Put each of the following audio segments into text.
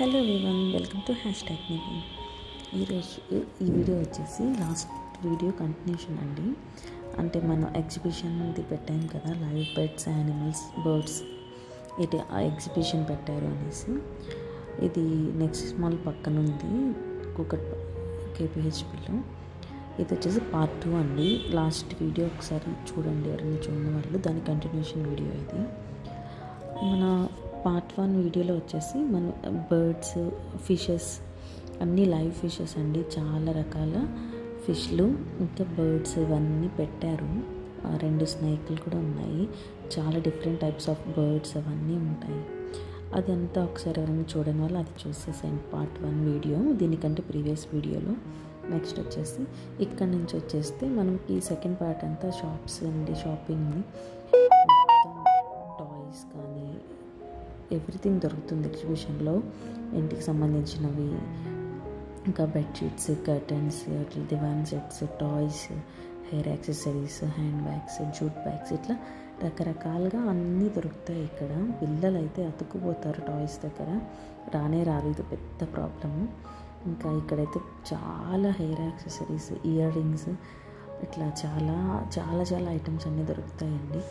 Hello everyone, welcome to #నివి. ఈరోజు ఈ video వచ్చేసి లాస్ట్ వీడియో కంటిన్యూషన్ అండి. అంటే మనం ఎగ్జిబిషన్ది పెట్టాం కదా, లైవ్ పెట్స్, యానిమల్స్, బర్డ్స్ ఇది ఆ ఎగ్జిబిషన్ పెట్టారు అనేసి. ఇది నెక్స్ట్ మాల్ పక్కన ఉంది, కుకట్ KPHPలో. ఇది వచ్చేసి పార్ట్ 2 అండి. లాస్ట్ వీడియో ఒకసారి చూడండి, ఎవరైనా చూడని వాళ్ళు. దాని కంటిన్యూషన్ వీడియో ఇది. మన పార్ట్ 1 వీడియోలో వచ్చేసి మన బర్డ్స్, ఫిషెస్, అన్నీ లైవ్ ఫిషెస్ అండి. చాలా రకాల ఫిష్లు ఇంకా బర్డ్స్ ఇవన్నీ పెట్టారు. 2 స్నేక్లు కూడా ఉన్నాయి. చాలా డిఫరెంట్ టైప్స్ ఆఫ్ బర్డ్స్ అవన్నీ ఉంటాయి. అదంతా ఒకసారి ఎవరైనా చూడని వాళ్ళు అది చూసేసేయండి, పార్ట్ 1 వీడియో. దీనికంటే ప్రీవియస్ వీడియోలో. నెక్స్ట్ వచ్చేసి ఇక్కడ నుంచి వచ్చేస్తే మనకి సెకండ్ పార్ట్ అంతా షాప్స్ అండి, షాపింగ్. టాయ్స్ కానీ ఎవ్రీథింగ్ దొరుకుతుంది ఎగ్జిబిషన్లో. ఇంటికి సంబంధించినవి, ఇంకా bedsheets, curtains, divan sets, toys, hair accessories, hand bags, jute bags, ఇట్లా రకరకాలుగా అన్నీ దొరుకుతాయి ఇక్కడ. పిల్లలు అయితే అతుక్కుపోతారు టాయ్స్ దగ్గర, రానే రారు, ఇది పెద్ద ప్రాబ్లము. ఇంకా ఇక్కడైతే చాలా హెయిర్ యాక్సెసరీస్, ఇయర్ రింగ్స్, ఇట్లా చాలా చాలా చాలా ఐటమ్స్ అన్నీ దొరుకుతాయండి.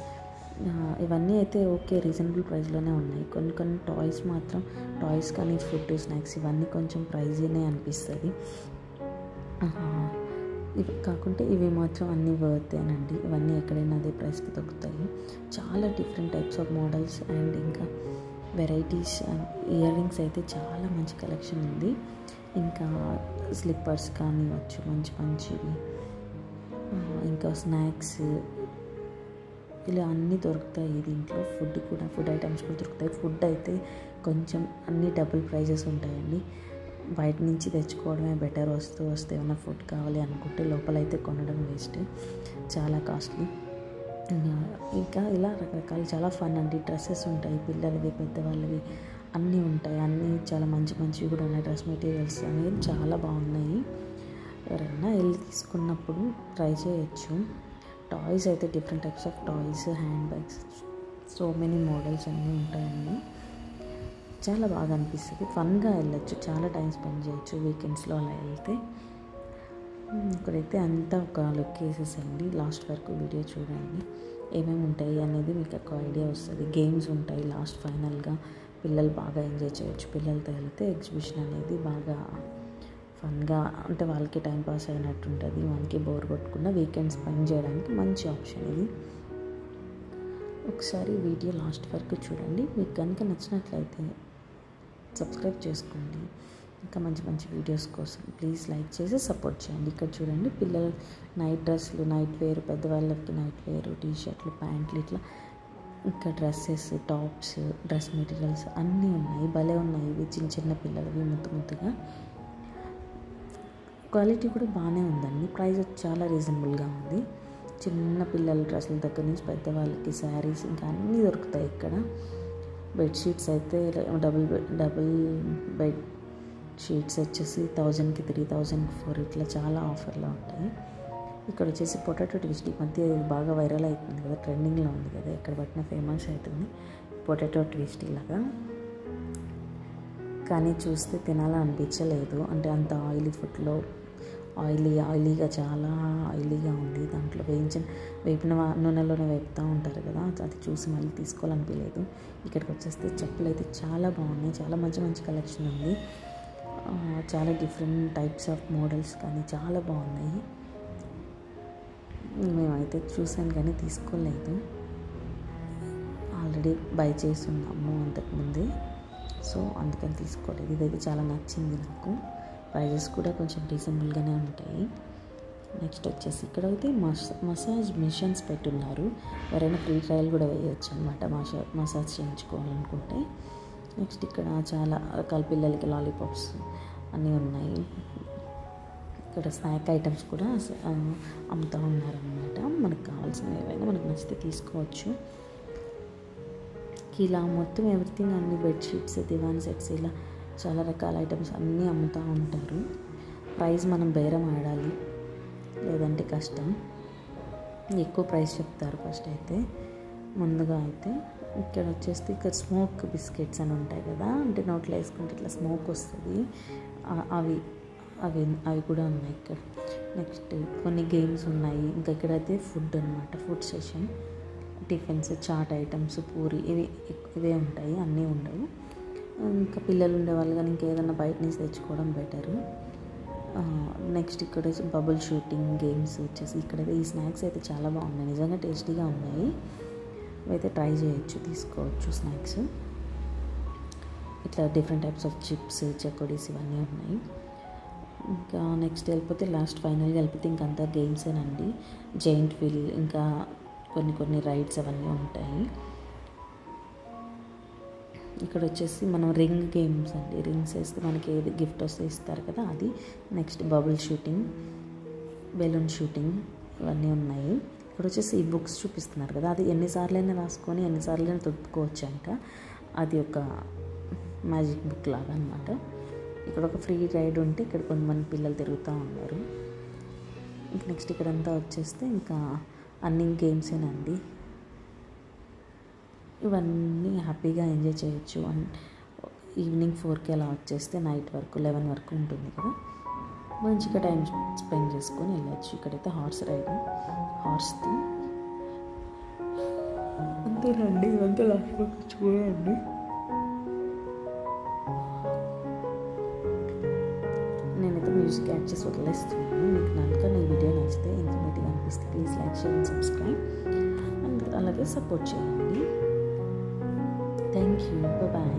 ఇవన్నీ అయితే ఓకే, రీజనబుల్ ప్రైస్లోనే ఉన్నాయి. కొన్ని టాయ్స్ మాత్రం, టాయ్స్ కానీ ఫుడ్, స్నాక్స్ ఇవన్నీ కొంచెం ప్రైజీనే అనిపిస్తుంది. ఇవి కాకుంటే ఇవి మాత్రం అన్నీ వర్తేనండి. ఇవన్నీ ఎక్కడైనా అదే ప్రైస్కి దొరుకుతాయి. చాలా different types of models and ఇంకా వెరైటీస్. ఇయర్ రింగ్స్ అయితే చాలా మంచి కలెక్షన్ ఉంది. ఇంకా స్లిప్పర్స్ కానీ వచ్చు మంచి మంచివి. ఇంకా స్నాక్స్ ఇలా అన్నీ దొరుకుతాయి దీంట్లో. ఫుడ్ ఐటమ్స్ కూడా దొరుకుతాయి. ఫుడ్ అయితే కొంచెం అన్నీ డబుల్ ప్రైజెస్ ఉంటాయండి. బయట నుంచి తెచ్చుకోవడమే బెటర్. వస్తే ఏమైనా ఫుడ్ కావాలి అనుకుంటే లోపలైతే కొనడం వేస్ట్, చాలా కాస్ట్లీ. ఇంకా ఇలా రకరకాల చాలా ఫన్ అండి. డ్రెస్సెస్ ఉంటాయి, పిల్లలవి, పెద్దవాళ్ళవి అన్నీ ఉంటాయి. అన్నీ చాలా మంచి మంచివి కూడా ఉన్నాయి. డ్రెస్ మెటీరియల్స్ అనేవి చాలా బాగున్నాయి. ఎవరైనా వెళ్ళి తీసుకున్నప్పుడు ట్రై చేయొచ్చు. టాయ్స్ అయితే different types of toys, hand bags, so many models అన్నీ ఉంటాయండి. చాలా బాగా అనిపిస్తుంది. ఫన్గా వెళ్ళొచ్చు, చాలా టైం స్పెండ్ చేయొచ్చు వీకెండ్స్లో అలా వెళ్తే. ఇక్కడైతే అంతా ఒక లుక్ వేసేసేయండి. లాస్ట్ వరకు వీడియో చూడండి, ఏమేమి ఉంటాయి అనేది మీకు ఒక ఐడియా వస్తుంది. గేమ్స్ ఉంటాయి లాస్ట్ ఫైనల్గా. పిల్లలు బాగా ఎంజాయ్ చేయొచ్చు. పిల్లలతో వెళ్తే ఎగ్జిబిషన్ అనేది బాగా ఫన్గా, అంటే వాళ్ళకి టైం పాస్ అయినట్టు ఉంటుంది. మనకి బోర్ కొట్టకుండా వీకెండ్ స్పెండ్ చేయడానికి మంచి ఆప్షన్ ఇది. ఒకసారి వీడియో లాస్ట్ వరకు చూడండి. మీకు కనుక నచ్చినట్లయితే సబ్స్క్రైబ్ చేసుకోండి. ఇంకా మంచి మంచి వీడియోస్ కోసం ప్లీజ్ లైక్ చేసి సపోర్ట్ చేయండి. ఇక్కడ చూడండి, పిల్లల నైట్ డ్రెస్సులు, నైట్ వేర్, పెద్దవాళ్ళకి నైట్ వేర్, టీషర్ట్లు, ప్యాంట్లు, ఇట్లా ఇంకా డ్రెస్సెస్, టాప్స్, డ్రెస్ మెటీరియల్స్ అన్నీ ఉన్నాయి. భలే ఉన్నాయి. ఇవి చిన్న పిల్లలవి, ముద్దుగా. క్వాలిటీ కూడా బాగానే ఉందండి. ప్రైస్ చాలా రీజనబుల్గా ఉంది. చిన్న పిల్లల డ్రెస్సుల దగ్గర నుంచి పెద్దవాళ్ళకి శారీస్ ఇంకా అన్నీ దొరుకుతాయి ఇక్కడ. బెడ్షీట్స్ అయితే డబుల్ బెడ్ షీట్స్ వచ్చేసి 1000కి 3000కి 4 ఇట్లా చాలా ఆఫర్లో ఉంటాయి. ఇక్కడ వచ్చేసి పొటాటో ట్విస్ట్ ఈ మధ్య బాగా వైరల్ అవుతుంది కదా, ట్రెండింగ్లో ఉంది కదా, ఎక్కడ పట్టినా ఫేమస్ అవుతుంది పొటాటో ట్విస్ట్ ఇలాగా. కానీ చూస్తే తినాలని అనిపించలేదు. అంటే అంత ఆయిలీ ఫుడ్లో ఆయిలీగా, చాలా ఆయిలీగా ఉంది. దాంట్లో వేపిన నూనెలోనే వేపుతూ ఉంటారు కదా, అది చూసి మళ్ళీ తీసుకోవాలనిపించలేదు. ఇక్కడికి వచ్చేస్తే చెప్పులు అయితే చాలా బాగున్నాయి. చాలా మంచి మంచి కలెక్షన్ ఉంది. చాలా డిఫరెంట్ టైప్స్ ఆఫ్ మోడల్స్ కానీ చాలా బాగున్నాయి. మేమైతే చూసాను కానీ తీసుకోలేదు, ఆల్రెడీ బై చేసి ఉన్నాము అంతకుముందే, సో అందుకని తీసుకోలేదు. ఇదైతే చాలా నచ్చింది నాకు. ప్రైజెస్ కూడా కొంచెం రీజనబుల్గానే ఉంటాయి. నెక్స్ట్ వచ్చేసి ఇక్కడ అయితే మసాజ్ మిషన్స్ పెట్టున్నారు. ఎవరైనా ఫ్రీ ట్రయల్ కూడా వేయచ్చు అనమాట, మసాజ్ చేయించుకోవాలనుకుంటే. నెక్స్ట్ ఇక్కడ చాలా రకాల పిల్లలకి లాలీపాప్స్ అన్నీ ఉన్నాయి. ఇక్కడ స్నాక్ ఐటమ్స్ కూడా అమ్ముతూ ఉన్నారనమాట. మనకు కావాల్సినవి ఏవైనా మనకు నచ్చితే తీసుకోవచ్చు. ఇలా మొత్తం ఎవ్రీథింగ్ అన్ని బెడ్షీట్స్, దివాన్ సెట్స్, ఇలా చాలా రకాల ఐటమ్స్ అన్నీ అమ్ముతూ ఉంటారు. ప్రైస్ మనం బేరం ఆడాలి, లేదంటే కష్టం. ఎక్కువ ప్రైస్ చెప్తారు ఫస్ట్ అయితే. ముందుగా అయితే ఇక్కడ వచ్చేసి ఇక్కడ స్మోక్ బిస్కెట్స్ అని ఉంటాయి కదా, అంటే నోట్లో వేసుకుంటే ఇట్లా స్మోక్ వస్తుంది, అవి అవి అవి కూడా ఉన్నాయి ఇక్కడ. నెక్స్ట్ కొన్ని గేమ్స్ ఉన్నాయి. ఇంకా ఇక్కడైతే ఫుడ్ అనమాట, food session, tiffins, chaat items, puri, ఇవే ఉంటాయి, అన్నీ ఉండవు. ఇంకా పిల్లలు ఉండేవాళ్ళు కానీ ఇంకేదన్నా బయట నుంచి తెచ్చుకోవడం బెటరు. నెక్స్ట్ ఇక్కడ బబుల్ షూటింగ్ గేమ్స్ వచ్చేసి ఇక్కడైతే ఈ స్నాక్స్ అయితే చాలా బాగున్నాయి, నిజంగా టేస్టీగా ఉన్నాయి. అయితే ట్రై చేయొచ్చు, తీసుకోవచ్చు స్నాక్స్. ఇట్లా డిఫరెంట్ టైప్స్ ఆఫ్ చిప్స్, చకోడీస్ ఇవన్నీ ఉన్నాయి. ఇంకా నెక్స్ట్ వెళ్ళిపోతే ఫైనల్గా వెళ్ళిపోతే ఇంకంతా గేమ్సేనండి. జైంట్ వీల్, ఇంకా కొన్ని రైడ్స్ అవన్నీ ఉంటాయి. ఇక్కడ వచ్చేసి మనం రింగ్ గేమ్స్ అండి, రింగ్స్ వేస్తే మనకి ఏది గిఫ్ట్ వస్తే ఇస్తారు కదా అది. Next bubble shooting, balloon shooting ఇవన్నీ ఉన్నాయి. ఇక్కడ వచ్చేసి ఈ బుక్స్ చూపిస్తున్నారు కదా, అది ఎన్నిసార్లైనా రాసుకొని ఎన్నిసార్లైనా తుడుపుకోవచ్చు అంట. అది ఒక మ్యాజిక్ బుక్ లాగా అనమాట. ఇక్కడ ఒక ఫ్రీ రైడ్ ఉంటే ఇక్కడ కొంతమంది పిల్లలు తిరుగుతూ ఉన్నారు. నెక్స్ట్ ఇక్కడంతా వచ్చేస్తే ఇంకా అన్ని గేమ్సేనండి. ఇవన్నీ హ్యాపీగా ఎంజాయ్ చేయొచ్చు. ఈవినింగ్ 4కి అలా వచ్చేస్తే నైట్ వరకు 11 వరకు ఉంటుంది కదా, మంచిగా టైం స్పెండ్ చేసుకొని వెళ్ళచ్చు. ఇక్కడైతే హార్స్ రైడింగ్, హార్స్ది అంతేనండి. ఇదంతా లాస్ట్ వరకు చూడండి. నేనైతే మ్యూజిక్ యాడ్ చేసి వదిలేస్తున్నాను. మీకు కనుక నా వీడియో నచ్చితే, ఇన్ఫర్మేటివ్ అనిపిస్తే please like, share and subscribe, and అలాగే సపోర్ట్ చేయండి. Thank you, bye.